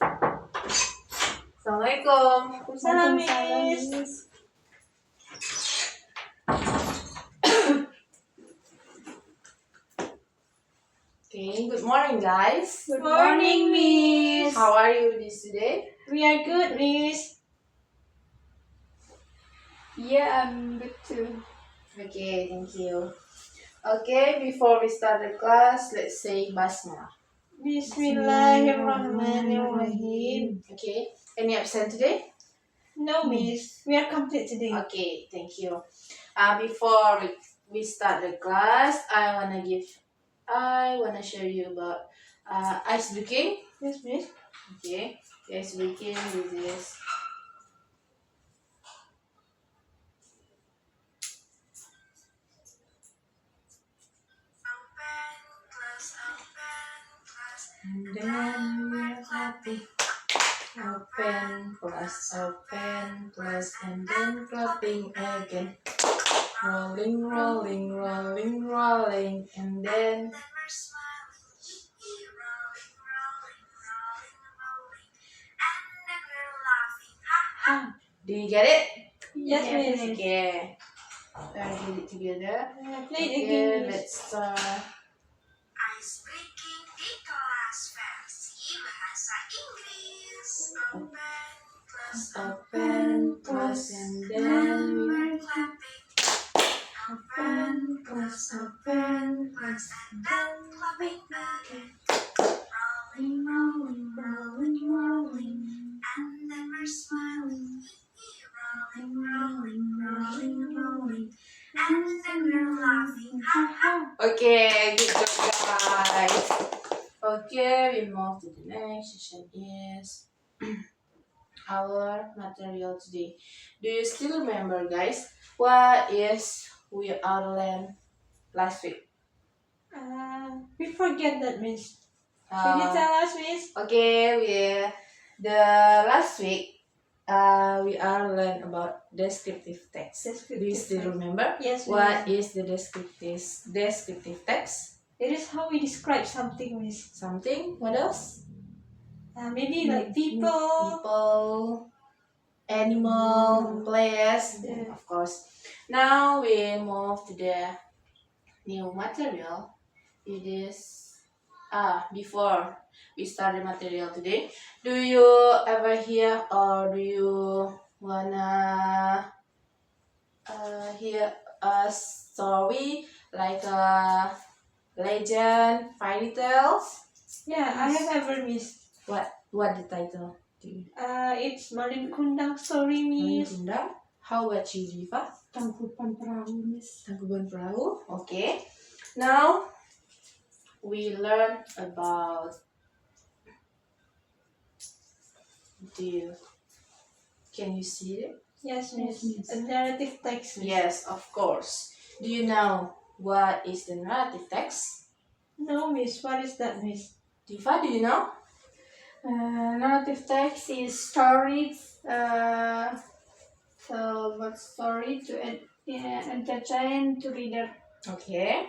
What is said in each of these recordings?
Assalamualaikum. Waalaikumsalam, Miss. Miss. Okay, good morning, guys. Good morning, Miss. How are you this today? We are good, Miss. Yeah, I'm good too. Okay, thank you. Okay, before we start the class, let's say basmalah. Bismillahirrahmanirrahim. Okay, any absent today? No, Miss. We are complete today. Okay, thank you. Before we start the class, I wanna show you about ice breaking. Yes, Miss. Okay, ice breaking with this. And then we're clapping. Open, plus, and then clapping again. Rolling, rolling, rolling, rolling, and then. Do you get it? Yes, Miss. Okay. Let's get it together. Play it Okay, again, Miss. let's start. Ice breaking di kelas versi bahasa Inggris. Open, plus, and then we're clapping. open, plus, and then clapping again. Rolling, rolling, rolling, rolling, and then we're smiling. Rolling, rolling, rolling, rolling, and then we're laughing. Ha ha. Okay, good job, guys. Okay, we move to the next session is our material today. Do you still remember, guys, what is we are learned last week? We forget that, Miss. Can you Uh, tell us, Miss? Okay, the last week we are learn about descriptive text. Do you still remember? Yes, What Miss. is the descriptive text? It is how we describe something, Miss. Something. What else? Maybe like people. People, animal, place. Yeah. Of course. Now we move to the new material. It is before we start the material today, do you ever hear or do you wanna hear a story like a legend, fairy tales? Yeah, I have ever missed. What the title? Do you It's Malin Kundang story, Miss. Kundang? How about you, Riva? Tangkuban perahu, Miss. Tangkuban Perahu. Okay. Now we learn about can you see it? Yes, Miss. Yes, Miss. A narrative text, Miss. Yes, of course. Do you know what is the narrative text? No, Miss. What is that, Miss? Diva, do you know? Narrative text is stories. So what story to entertain to reader. Okay.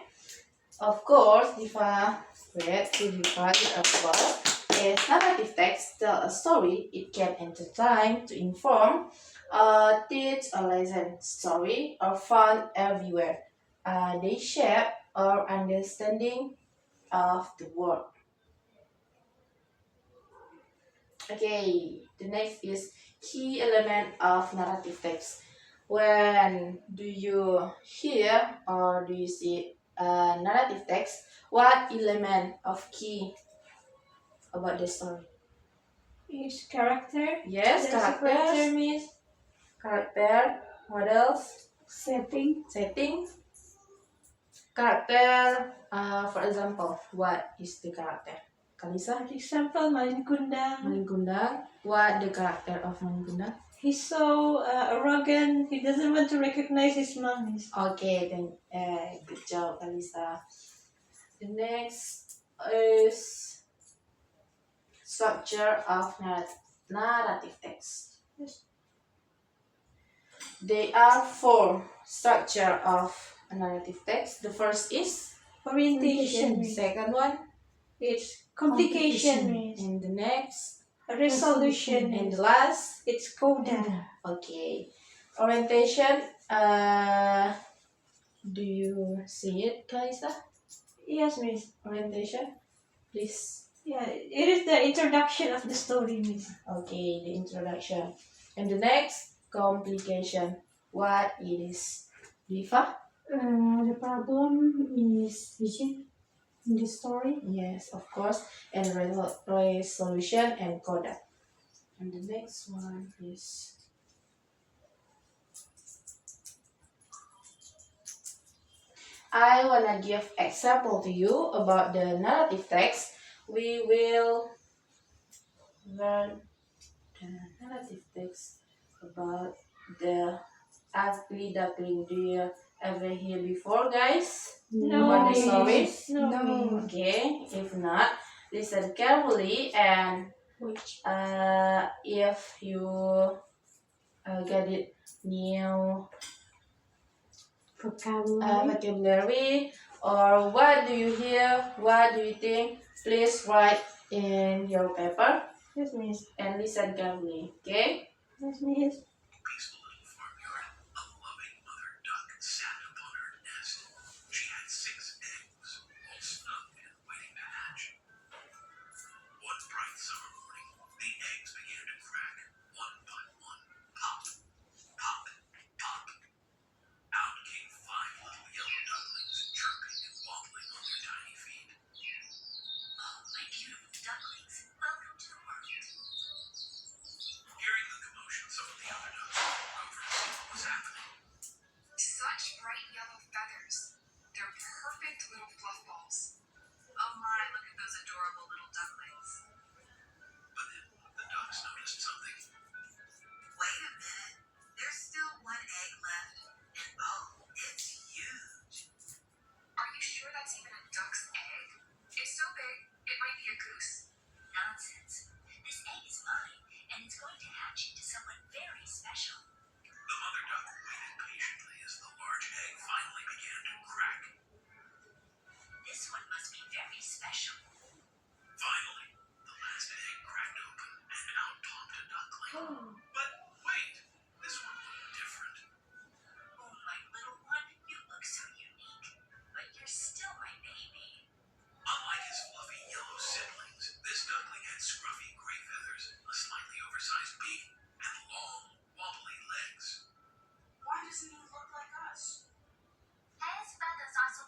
Of course, Diva read to Diva about is narrative text tell a story. It can entertain, to inform, teach a lesson. Story are found everywhere. They shape our understanding of the world. Okay, the next is key element of narrative text. When do you hear or do you see a narrative text? What element of key about the story? Is character. Yes, There's a character, characters. Miss. Character. What else? Setting. Setting. Character. For example, what is the character? Kalisa? For example, Malin Kundang. Malin Kundang. What the character of Malin Kundang? He's so arrogant. He doesn't want to recognize his mom, Miss. Okay, then good job, Alisa. The next is structure of narrative text. Yes. There are four structure of a narrative text. The first is Orientation, Miss. second one, It's complication, Miss. and the next Resolution. And the last, It's coda. okay. Orientation. Do you see it, Kalisa? Yes, Miss. Orientation, please. Yeah, it is the introduction of the story, Miss. Okay, the introduction. And the next, complication. What it is? Viva? The problem is vision in the story. Yes, of course. And resolution and coda. And the next one is I wanna give example to you about the narrative text. We will learn the narrative text about the ugly duckling. Do you ever hear before, guys? No, About the Miss. story? No, No. Miss. Okay, if not, listen carefully and Which if you get it new vocabulary? vocabulary or what do you hear, what do you think, please write in your paper Yes, Miss. and listen carefully, okay? Yes, Miss. Peaceful little farmyard. A loving mother duck sat upon her nest. She had 6 eggs, all snug and waiting to hatch. One bright summer morning, the eggs began to crack, one by one. Pop, pop, pop. Out came 5 little yellow ducklings, chirping and wobbling on their tiny feet. Oh, my beautiful ducklings, welcome to the world. Hearing the commotion, some of the other ducks flew over to see what was happening. Such bright yellow feathers. They're perfect little fluff balls. Oh my, look at those adorable little ducklings. But then the ducks noticed something. Wait a minute. There's still 1 egg left. And oh, it's huge. Are you sure that's even a duck's egg? It's so big, it might be a goose. Nonsense. This egg is mine, and it's going to hatch into someone very special. The mother duck waited patiently as the large egg finally began to crack. This one must be very special. Finally, the last egg cracked open, and out popped a duckling. But wait, this one looked different. Oh, my little one, you look so unique. But you're still my baby. Unlike his fluffy yellow siblings, this duckling had scruffy gray feathers, a slightly oversized beak, and long, wobbly legs. Why doesn't he look like us? His feathers are so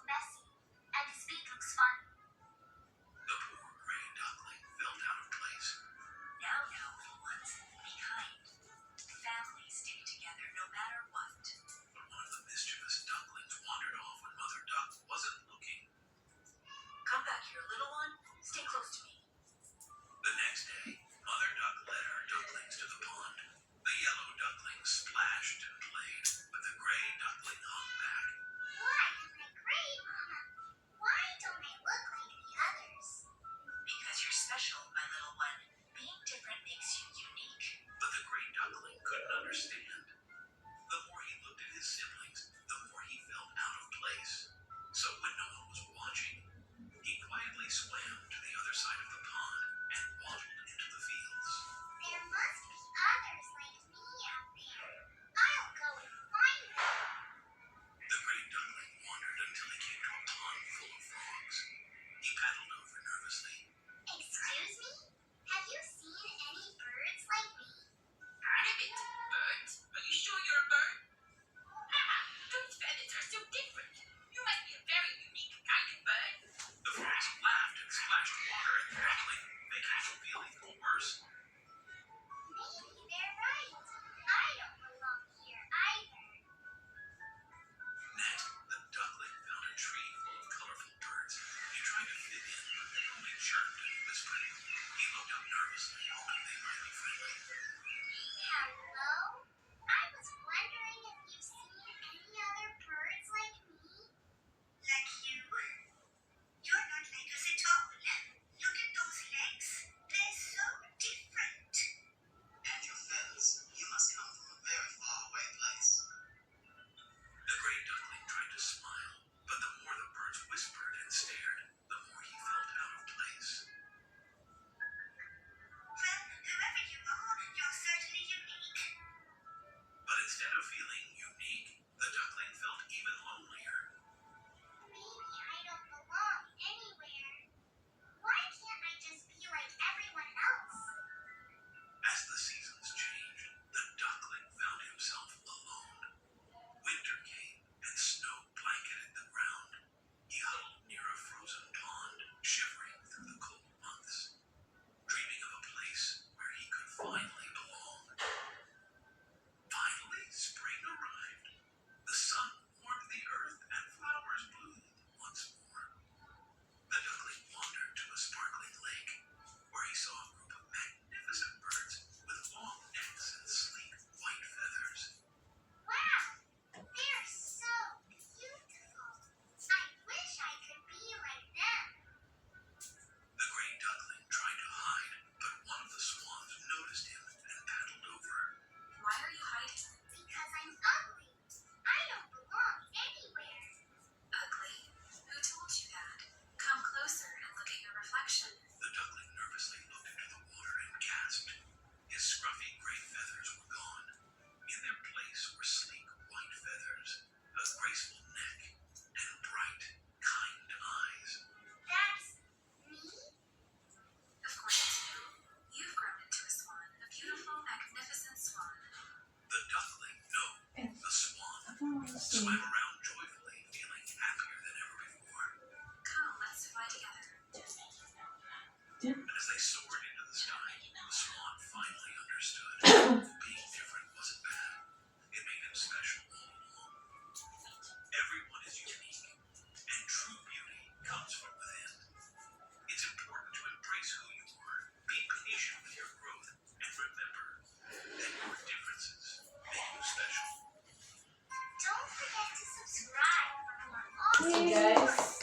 And as they soared into the sky, the swan finally understood. Being different wasn't bad. It made him special all along. Everyone is unique, and true beauty comes from within. It's important to embrace who you are, be patient with your growth, and remember that your differences make you special. Don't forget to subscribe for more awesome Okay, guys.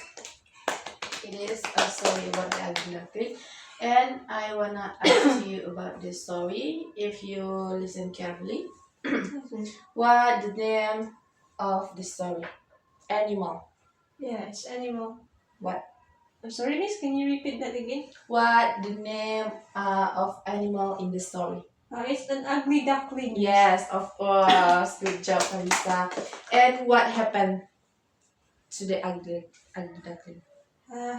It is a story about the ugly duckling, and I wanna ask you about this story. If you listen carefully, what the name of the story? Animal. Yeah, it's animal. What? I'm sorry, miss, can you repeat that again? What the name of animal in the story? It's an ugly duckling. Yes, of course. Good job, Alisa. And what happened to the ugly duckling?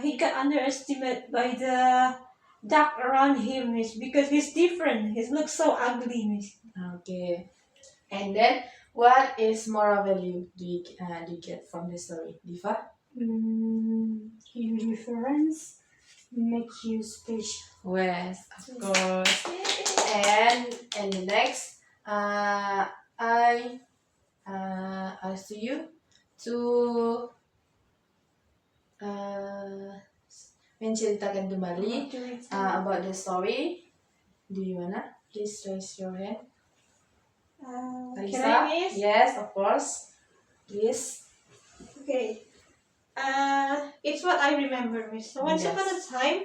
He got underestimated by the duck around him, miss, because he's different. He looks so ugly, miss. Okay. And then, what is moral value do you get from the story, Diva? Your difference make you special. Yes, of course. And the next, I ask you to menceritakan kembali about the story. Do you wanna? Please raise your hand. Can I, miss? Yes, of course. Please. Okay. It's what I remember, miss. So once Yes. upon a time,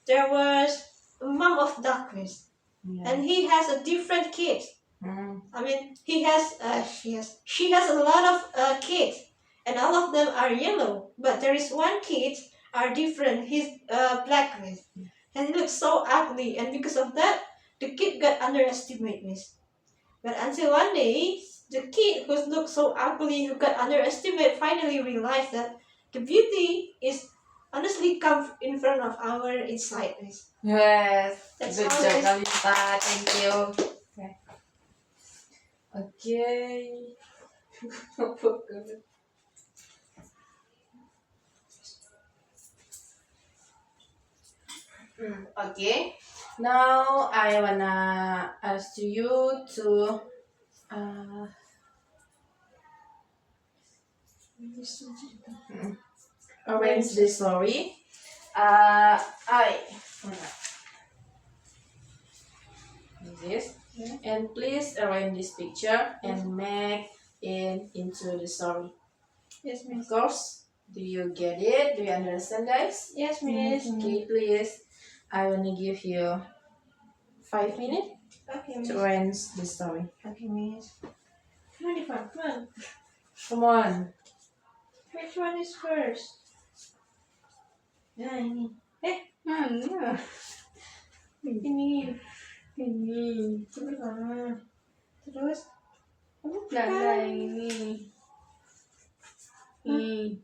there was a mom of duck, miss, and he has a different kid. I mean, she has a lot of kids, and all of them are yellow. But there is one kid are different. He's black, miss, and he looks so ugly. And because of that, the kid got underestimated, miss. But until one day, the kid who looked so ugly, who got underestimated, finally realized that the beauty is honestly come in front of our inside, miss. Yes. That's Good how job, it is. Alisa. Thank you. Okay. Okay. Now I wanna ask you to arrange the story. This and please arrange this picture and make it into the story. Yes, Of miss. course. Do you get it? Do you understand, guys? Yes, miss. Okay, please. I wanna give you 5 minutes Okay, to miss. arrange the story. Okay, miss. Come on, Ivan, come on. Come on. Which one is first? Ini. Mana? Ini. Ini. Pertama. Terus. Belanda yang ini. Ini.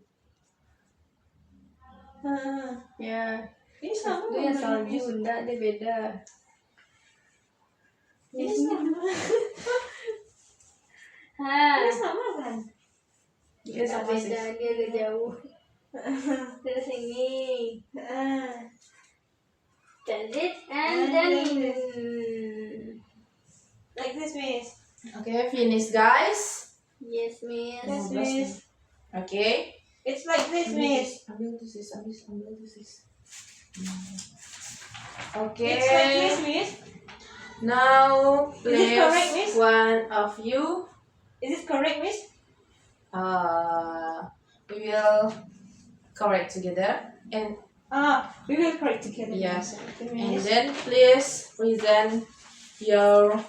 Ya. Ini sama. Itu yang salju, enggak, dia beda. Ini sama. Ini sama kan? Dia sama sih. beda, dia agak jauh. Terus ini. That's it. And then Like this, miss. Okay, finish, guys. yes, miss. Yes, miss. Okay. It's like this, miss. Ambil tuh sis. Okay. It's like this, miss. Now, Is it correct, please, miss? one of you, Is this correct, miss? we will correct together, and We will correct together. Yes. Okay, and miss. then please present your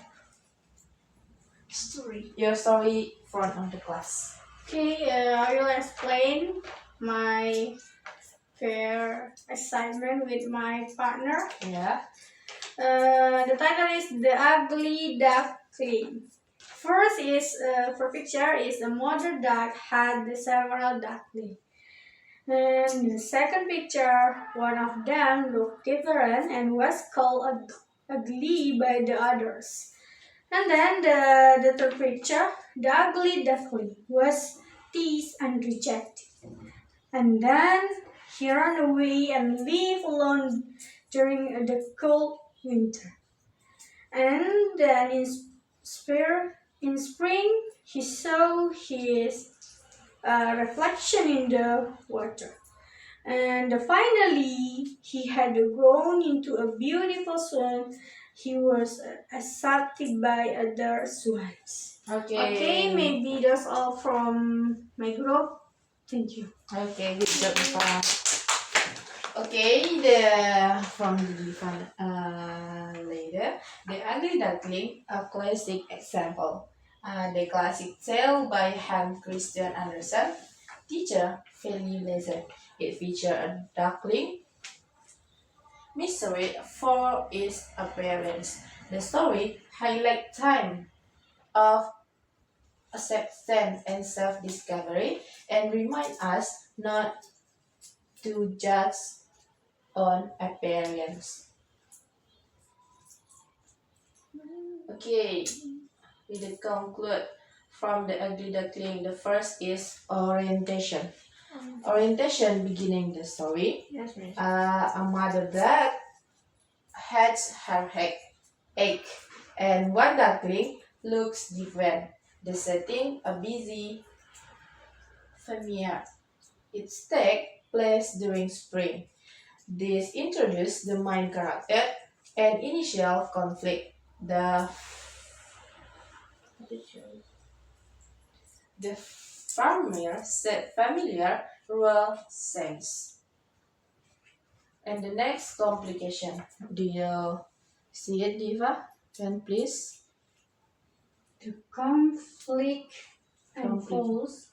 Story. story front of the class. Okay, I will explain my fair assignment with my partner. Yeah. The title is The Ugly Duckling. First is for picture is a mother duck had several ducklings. And the second picture, one of them looked different and was called ugly by the others. And then the third picture, the ugly duckling was teased and rejected. And then he ran away and lived alone during the cold winter. And then in spring, he saw his reflection in the water. And finally, he had grown into a beautiful swan. He was accepted by other swans. Okay, maybe that's all from my group. Thank you. Okay, good job, Diva. Okay, the from Diva later, the ugly duckling, a classic example. The classic tale by Hans Christian Andersen, teacher value lesson. It featured a duckling mystery for its appearance. The story highlights time of acceptance and self-discovery and remind us not to judge on appearance. Okay, we did conclude from the ugly duckling. The first is orientation. Orientation beginning the story. Yes, miss. A mother duck hatches her egg, and one duckling looks different. The setting a busy familiar. Its take place during spring. This introduced the main character and initial conflict. The familiar rural sense. And the next complication. Do you see it, Diva? Can please? The conflict unfolds.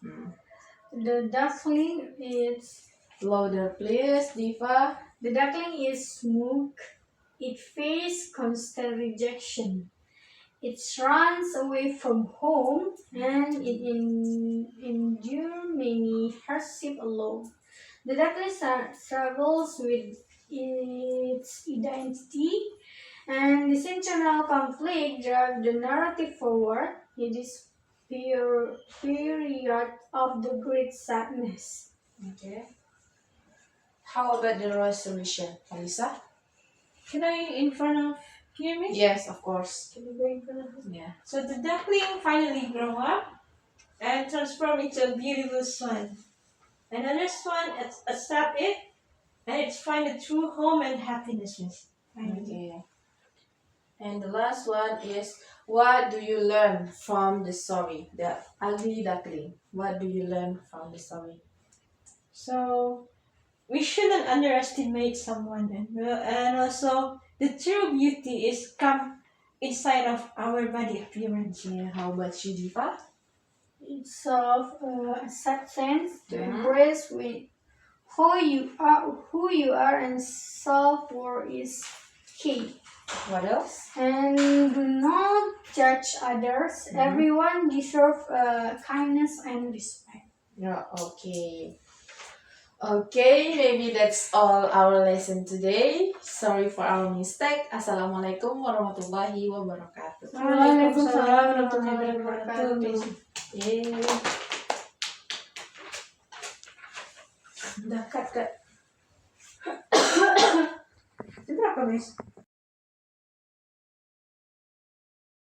The duckling is Louder, please, Diva. The duckling is smug. It faces constant rejection. It runs away from home and it endures many hardships alone. The duckling struggles with its identity, and this internal conflict drives the narrative forward. It is period of the great sadness. Okay. How about the resolution, Alisa? Can I in front of here, miss? Yes, of course. Can you go in front of me? Yeah. So the duckling finally grow up and transform into a beautiful swan. Another swan accept it and it's find a true home and happiness, miss. Finally. Okay. And the last one is, what do you learn from the story? The ugly duckling. What do you learn from the story? So we shouldn't underestimate someone, and also the true beauty is come inside of our body appearance. Yeah, how about you, Diva? It's of acceptance to Mhm. embrace with who you are, and self-worth is key. What else? And do not judge others. Everyone deserves kindness and respect. Yeah, okay. Okay, maybe that's all our lesson today. Sorry for our mistake. Assalamualaikum warahmatullahi wabarakatuh. Waalaikumsalam warahmatullahi wabarakatuh. Yeay. Udah cut. Itu berapa, miss?